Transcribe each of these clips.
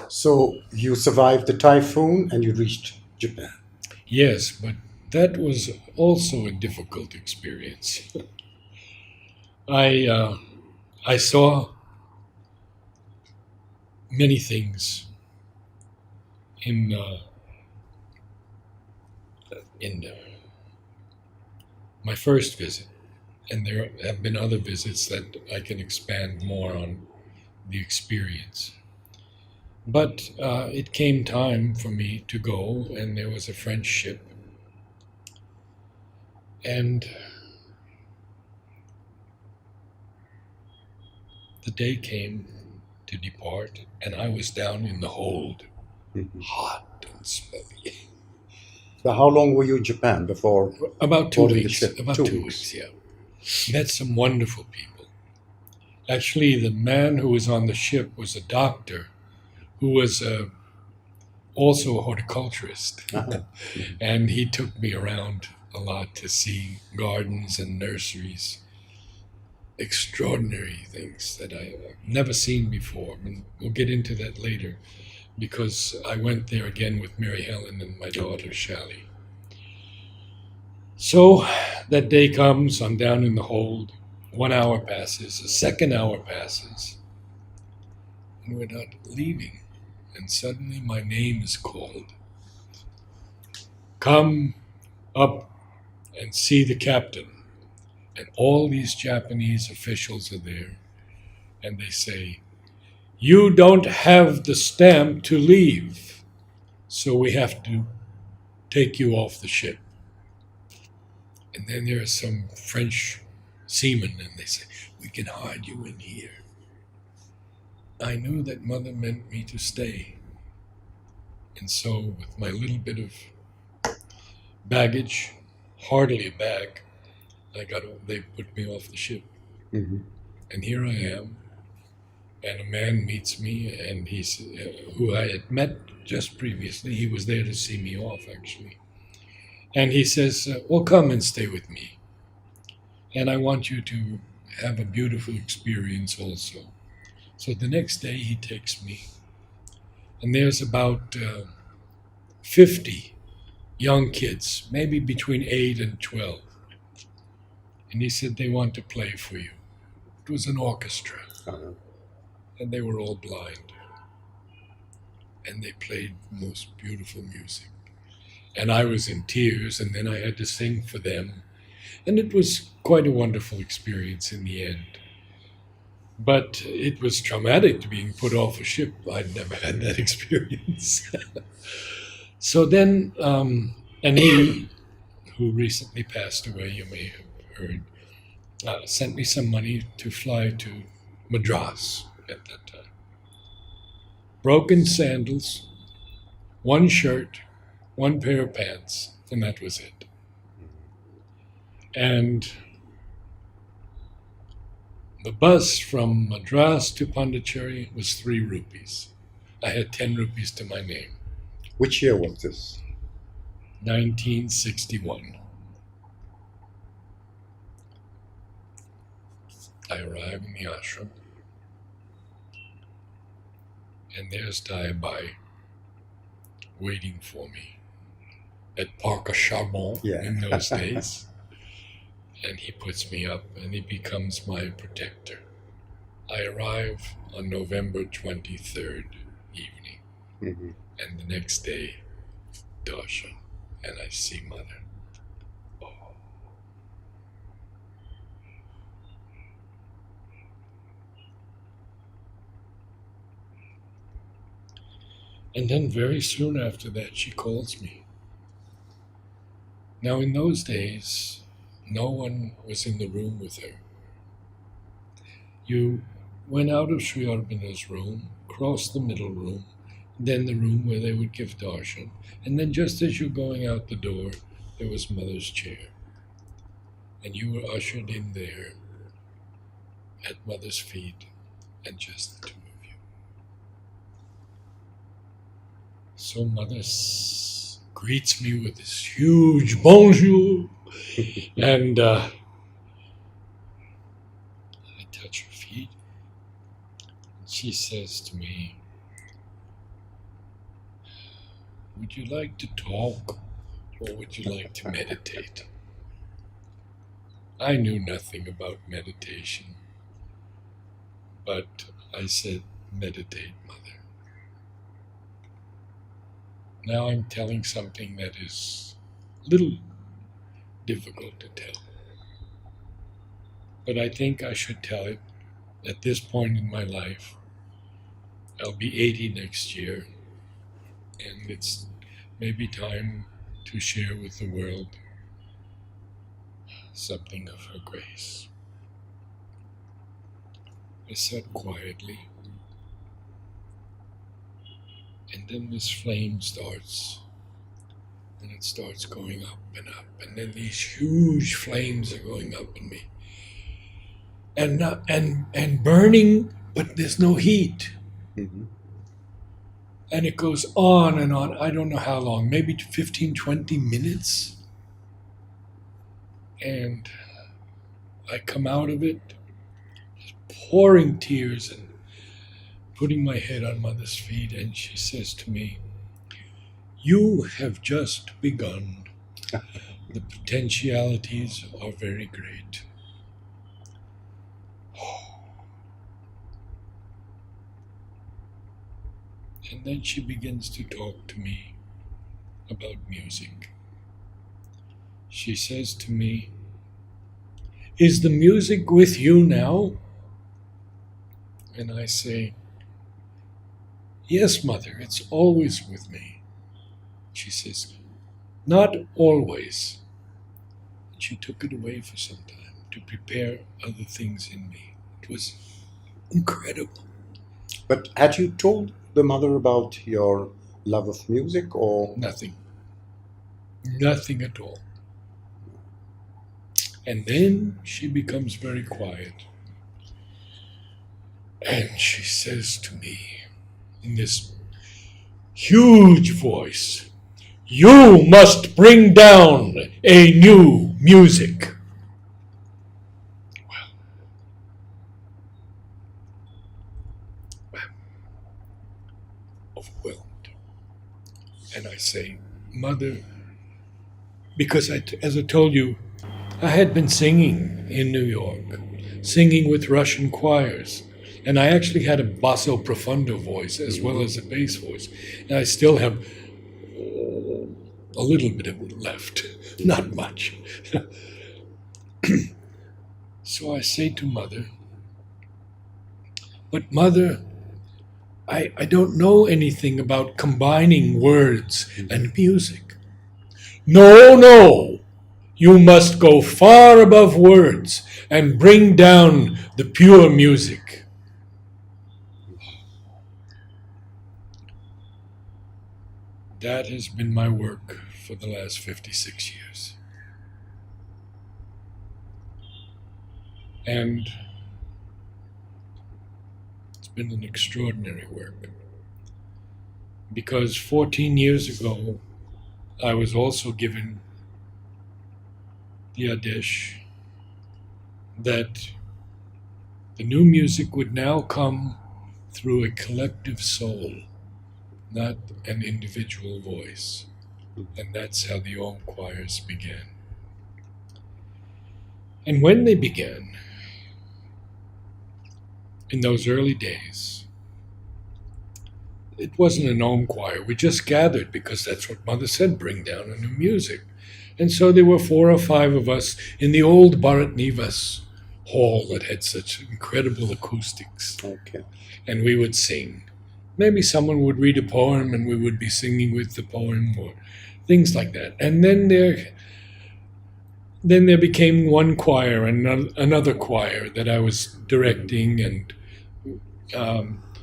So you survived the typhoon and you reached Japan. Yes, but that was also a difficult experience. I uh, I saw many things in in my first visit, and there have been other visits that I can expand more on the experience. But it came time for me to go, and there was a French ship, and the day came to depart, and I was down in the hold, Mhm. hot and smelly. So how long were you in Japan before About two boarding the weeks. ship? About 2 weeks, 2 weeks. yeah. Met some wonderful people. Actually, the man who was on the ship was a doctor who was also a horticulturist. Uh-huh. Mhm. And he took me around a lot to see gardens and nurseries. Extraordinary things that I've never seen before. And we'll get into that later because I went there again with Mary Helen and my daughter, Okay. Shally. So that day comes, I'm down in the hold. 1 hour passes, a second hour passes, and we're not leaving. And suddenly my name is called. Come up and see the captain. And all these Japanese officials are there, and they say, "You don't have the stamp to leave, so we have to take you off the ship." And then there are some French seamen, and they say, "We can hide you in here." I knew that mother meant me to stay. And so, with my little bit of baggage, hardly a bag, they put me off the ship. Mhm. And here I am, and a man meets me, and who I had met just previously. He was there to see me off, actually. And he says, "Well, come and stay with me. And I want you to have a beautiful experience also." So the next day, he takes me, and there's about 50 young kids, maybe between 8 and 12. And he said, "They want to play for you." It was an orchestra, Uh-huh. and they were all blind, and they played most beautiful music. And I was in tears, and then I had to sing for them. And it was quite a wonderful experience in the end. But it was traumatic being put off a ship. I'd never had that experience. So then, and he, who recently passed away, you may have heard, sent me some money to fly to Madras at that time. Broken sandals, one shirt, one pair of pants, and that was it. And the bus from Madras to Pondicherry was 3 rupees. I had 10 rupees to my name. Which year was this? 1961. I arrive in the ashram, and there's Dayabai waiting for me at Parc à Charbon Yeah. in those days. And he puts me up, and he becomes my protector. I arrive on November 23rd evening, Mhm. and the next day, darshan, and I see Mother. Oh. And then very soon after that, she calls me. Now, in those days, no one was in the room with her. You went out of Sri Aurobindo's room, crossed the middle room, then the room where they would give darshan, and then just as you're going out the door, there was Mother's chair. And you were ushered in there at Mother's feet, and just the two of you. So Mother greets me with this huge bonjour, and I touch her feet, and she says to me, would you like to talk or would you like to meditate? I knew nothing about meditation, but I said, meditate, Mother. Now I'm telling something that is a little difficult to tell. But I think I should tell it at this point in my life. I'll be 80 next year, and it's maybe time to share with the world something of her grace. I sat quietly, and then this flame starts, and it starts going up, and then these huge flames are going up in me, and burning, but there's no heat. Mm-hmm. And it goes on and on. I don't know how long, maybe 15, 20 minutes. And I come out of it, just pouring tears and putting my head on Mother's feet. And she says to me, "You have just begun. The potentialities are very great." And then she begins to talk to me about music. She says to me, "Is the music with you now?" And I say, "Yes, Mother, it's always with me." She says, "Not always." And she took it away for some time to prepare other things in me. It was incredible. But had you told the mother about your love of music, or Nothing. Nothing at all. And then she becomes very quiet. And she says to me in this huge voice, "You must bring down a new music." Well, I'm overwhelmed. And I say, "Mother," because as I told you, I had been singing in New York, singing with Russian choirs. And I actually had a basso profundo voice as well as a bass voice. And I still have a little bit of it left, not much. So I say to Mother, "But Mother, I don't know anything about combining words and music." "No, no. You must go far above words and bring down the pure music." That has been my work for the last 56 years. And it's been an extraordinary work. Because 14 years ago, I was also given the Adesh that the new music would now come through a collective soul, not an individual voice. And that's how the Om choirs began. And when they began, in those early days, it wasn't an Om choir. We just gathered because that's what Mother said, bring down a new music. And so there were 4 or 5 of us in the old Bharat Nivas hall that had such incredible acoustics. okay, And we would sing. Maybe someone would read a poem and we would be singing with the poem or things like that. And then there became one choir and another choir that I was directing, and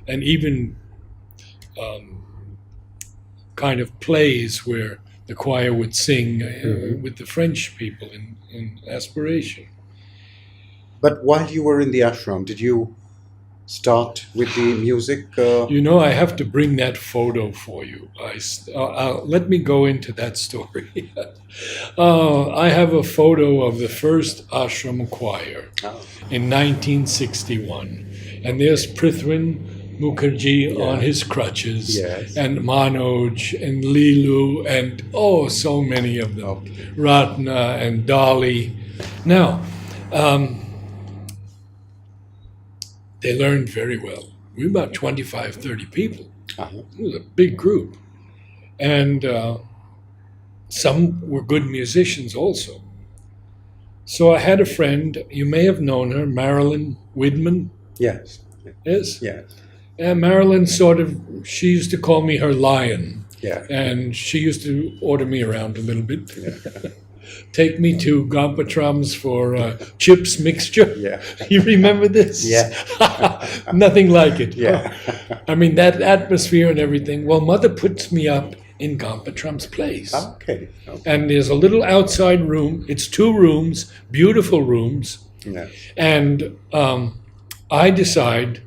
even kind of plays where the choir would sing with the French people in Aspiration. but while you were in the ashram, did you start with the music? You know, I have to bring that photo for you. Let me go into that story. I have a photo of the first ashram choir Oh, in 1961. And there's Prithwin Mukherjee Yeah. on his crutches, Yes. and Manoj and Lilu, and so many of them. Okay. Ratna and Dolly. Now, they learned very well. We were about 25, 30 people. Uh-huh. It was a big group. And some were good musicians also. So I had a friend, you may have known her, Marilyn Widman. Yes. Yes? Yes. And Marilyn she used to call me her lion. Yeah. And she used to order me around a little bit. Yeah. Take me to Gampatrams for chips mixture. Yeah. You remember this? Yeah. Nothing like it. Yeah. I mean, that atmosphere and everything. Well, Mother puts me up in Gampatram's place. Okay. And there's a little outside room. It's 2 rooms, beautiful rooms. Yeah. And I decide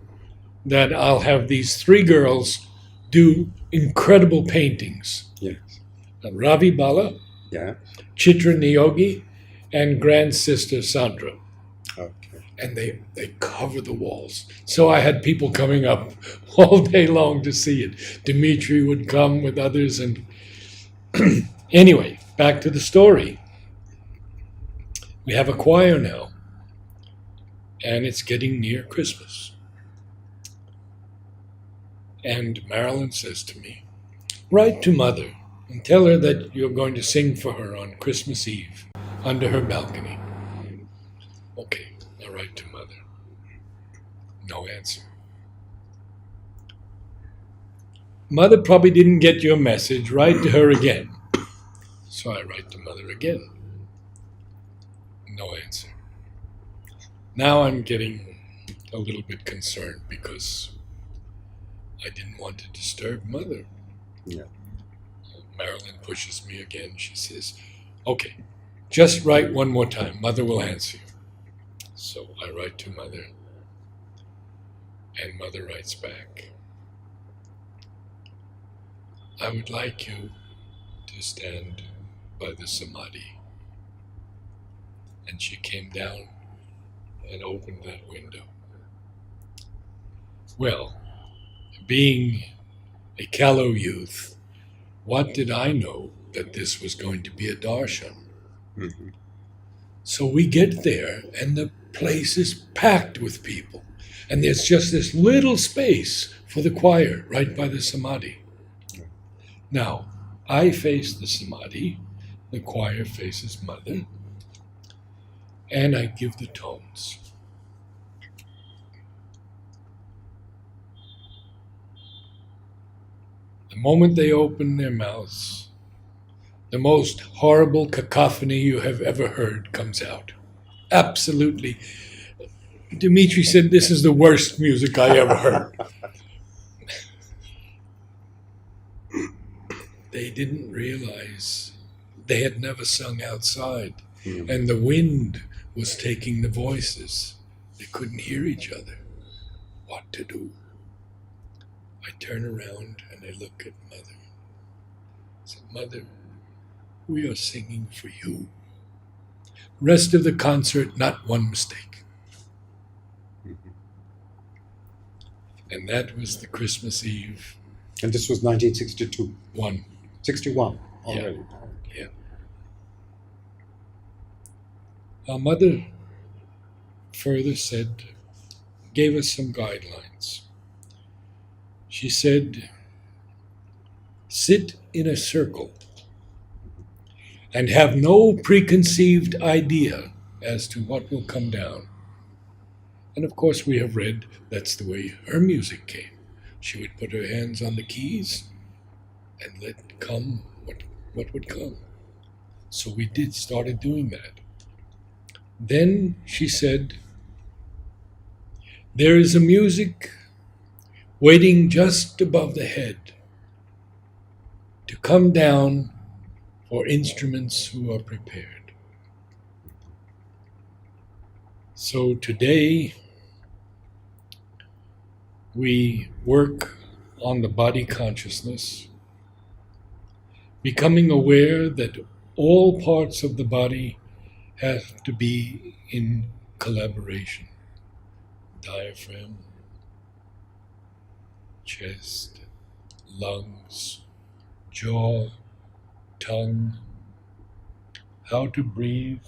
that I'll have these 3 girls do incredible paintings. Yes. Ravi Bala, Yeah. Chitra Niyogi, and grand sister Sandra. Okay. And they cover the walls. So I had people coming up all day long to see it. Dimitri would come with others. And anyway, back to the story. We have a choir now, and it's getting near Christmas. And Marilyn says to me, write to Mother and tell her that you're going to sing for her on Christmas Eve under her balcony. Okay, I write to Mother. No answer. Mother probably didn't get your message. Write to her again. So I write to Mother again. No answer. Now I'm getting a little bit concerned because I didn't want to disturb Mother. Yeah. Marilyn pushes me again. She says, okay, just write one more time. Mother will answer you. So I write to Mother, and Mother writes back, I would like you to stand by the Samadhi. And she came down and opened that window. Well, being a callow youth, what did I know that this was going to be a darshan? Mm-hmm. So we get there, and the place is packed with people. And there's just this little space for the choir right by the Samadhi. Now, I face the Samadhi, the choir faces Mother, and I give the tones. The moment they open their mouths, the most horrible cacophony you have ever heard comes out. Absolutely. Dimitri said, this is the worst music I ever heard. They didn't realize they had never sung outside, and the wind was taking the voices. They couldn't hear each other. What to do? I turn around and I look at Mother. I said, Mother, we are singing for you. Rest of the concert, not one mistake. And that was the Christmas Eve And this was 1962. 1. 61 already. Yeah. Our Mother further gave us some guidelines. She said, sit in a circle and have no preconceived idea as to what will come down. And of course, we have read that's the way her music came. She would put her hands on the keys and let come what would come. So we started doing that. Then she said, there is a music waiting just above the head to come down for instruments who are prepared. So today we work on the body consciousness, becoming aware that all parts of the body have to be in collaboration. Diaphragm, chest, lungs, jaw, tongue, how to breathe,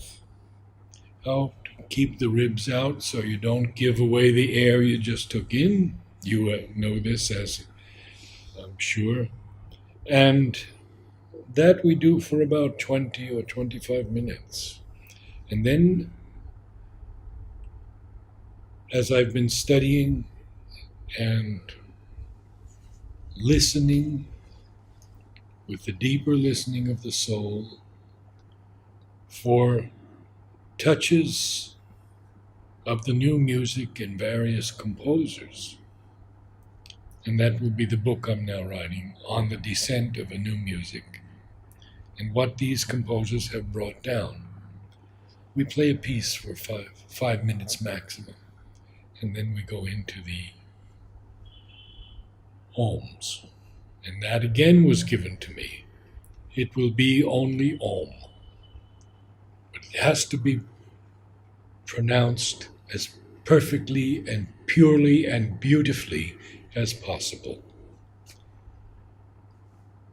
how to keep the ribs out so you don't give away the air you just took in. You know this, as I'm sure. And that we do for about 20 or 25 minutes. And then, as I've been studying and listening with the deeper listening of the soul for touches of the new music and various composers. And that will be the book I'm now writing, On the Descent of a New Music, and what these composers have brought down. We play a piece for 5 minutes maximum, and then we go into the Oms. And that again was given to me. It will be only Om. But it has to be pronounced as perfectly and purely and beautifully as possible.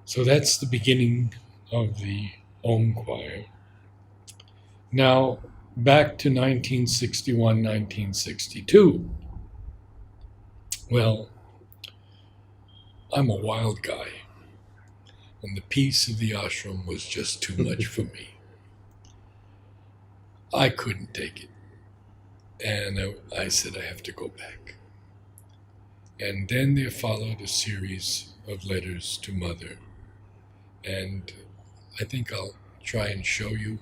So that's the beginning of the Om choir. Now, back to 1961, 1962. Well, I'm a wild guy, and the peace of the ashram was just too much for me. I couldn't take it. And I said, I have to go back. And then there followed a series of letters to Mother. And I think I'll try and show you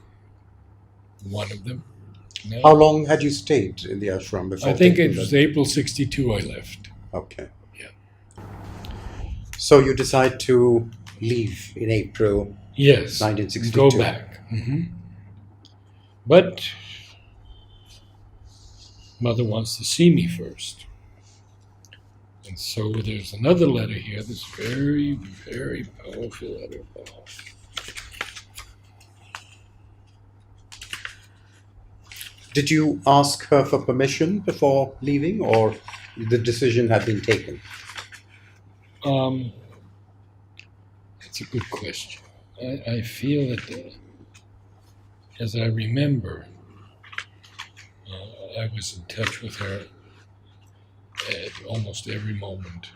one of them now. How long had you stayed in the ashram before? I think it taking was the- April 62 I left. Okay. Yeah. So you decide to leave in April Yes. 1962. Go back. But Mother wants to see me first. And so there's another letter here that's very, very powerful letter. Did you ask her for permission before leaving, or the decision had been taken? That's a good question. I feel that, as I remember, I was in touch with her at almost every moment.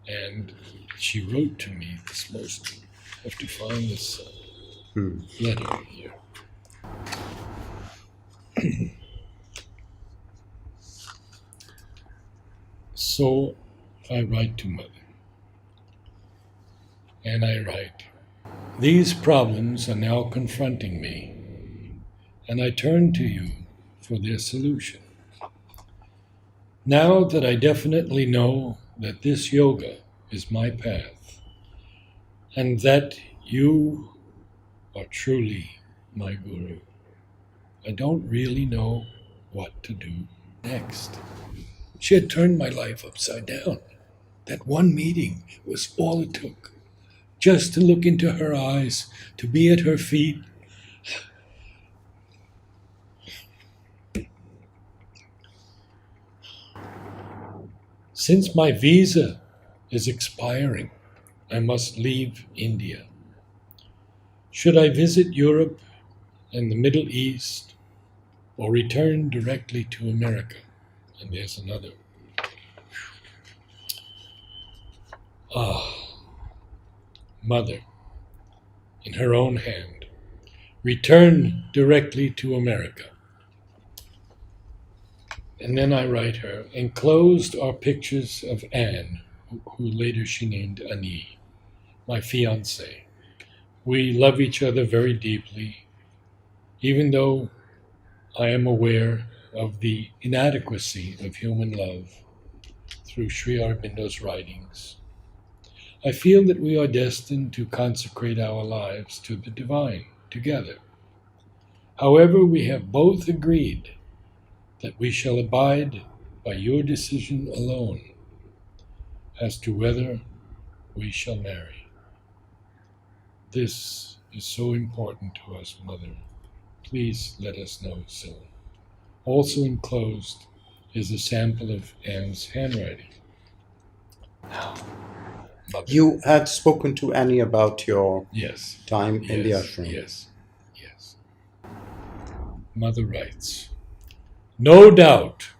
And she wrote to me this most, I have to find this letter here. So I write to Mother. And I write, these problems are now confronting me, and I turn to you for their solution. Now that I definitely know that this yoga is my path, and that you are truly my guru, I don't really know what to do next. She had turned my life upside down. That one meeting was all it took. Just to look into her eyes, to be at her feet. Since my visa is expiring, I must leave India. Should I visit Europe and the Middle East, or return directly to America? And there's another. Mother, in her own hand, return directly to America. And then I write her, enclosed are pictures of Anne, who later she named Annie, my fiancée. We love each other very deeply, even though I am aware of the inadequacy of human love through Sri Aurobindo's writings. I feel that we are destined to consecrate our lives to the divine together. However, we have both agreed that we shall abide by your decision alone as to whether we shall marry. This is so important to us, Mother. Please let us know soon. Also enclosed is a sample of Anne's handwriting. Mother. You had spoken to Annie about your Yes. time in the Yes. ashram. Yes. Yes. Mother writes, no doubt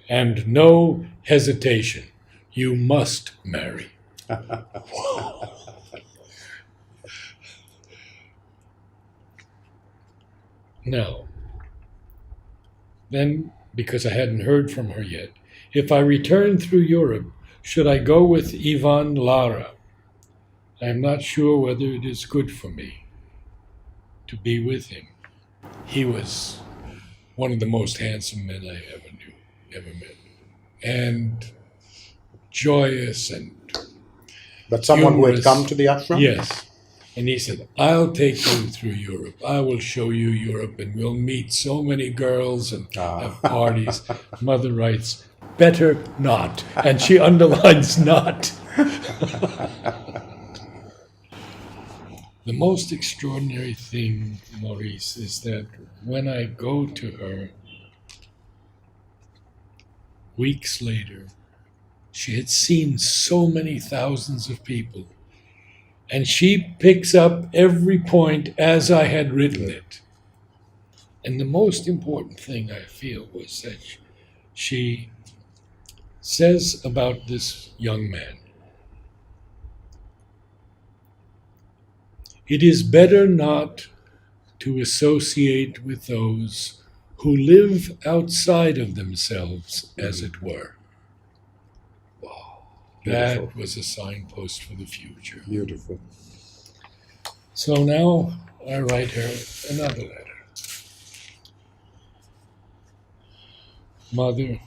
and no hesitation. You must marry. Now, then, because I hadn't heard from her yet, if I return through Europe, should I go with Ivan Lara? I am not sure whether it is good for me to be with him. He was one of the most handsome men I ever met. And joyous and But someone who had humorous. come to the ashram? Yes. And he said, I'll take you through Europe. I will show you Europe and we'll meet so many girls and have parties. Mother writes, better not. And she underlines not. The most extraordinary thing, Maurice, is that when I go to her, weeks later, she had seen so many thousands of people, and she picks up every point as I had written it. And the most important thing I feel was that she says about this young man, it is better not to associate with those who live outside of themselves, as it were. Wow. Beautiful. That was a signpost for the future. Beautiful. So now I write her another letter. Mother,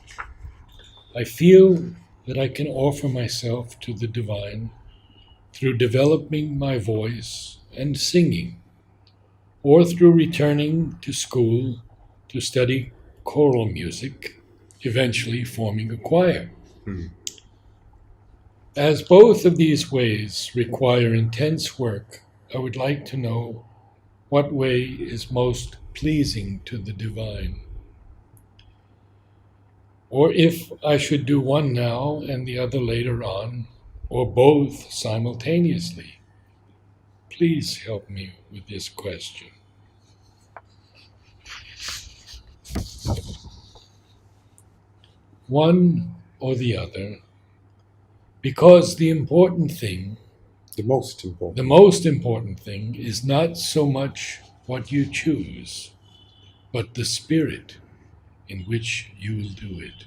I feel that I can offer myself to the divine through developing my voice and singing, or through returning to school to study choral music, eventually forming a choir. As both of these ways require intense work, I would like to know what way is most pleasing to the divine. Or if I should do one now and the other later on, or both simultaneously. Please help me with this question. One or the other, because the most important thing is not so much what you choose, but the spirit in which you will do it.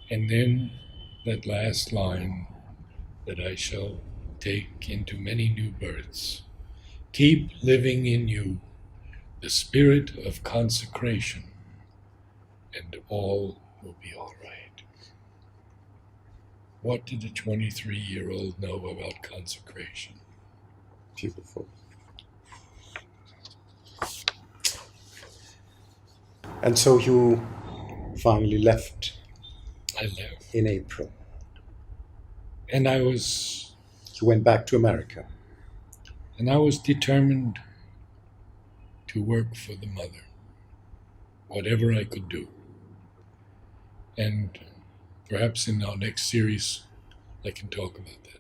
And then that last line, that I shall take into many new births. Keep living in you the spirit of consecration, and all will be all right. What did a 23-year-old know about consecration? Beautiful. And so you finally left I left. in April. And I You went back to America. was determined to work for the mother, whatever I could do. And perhaps in our next series, I can talk about that.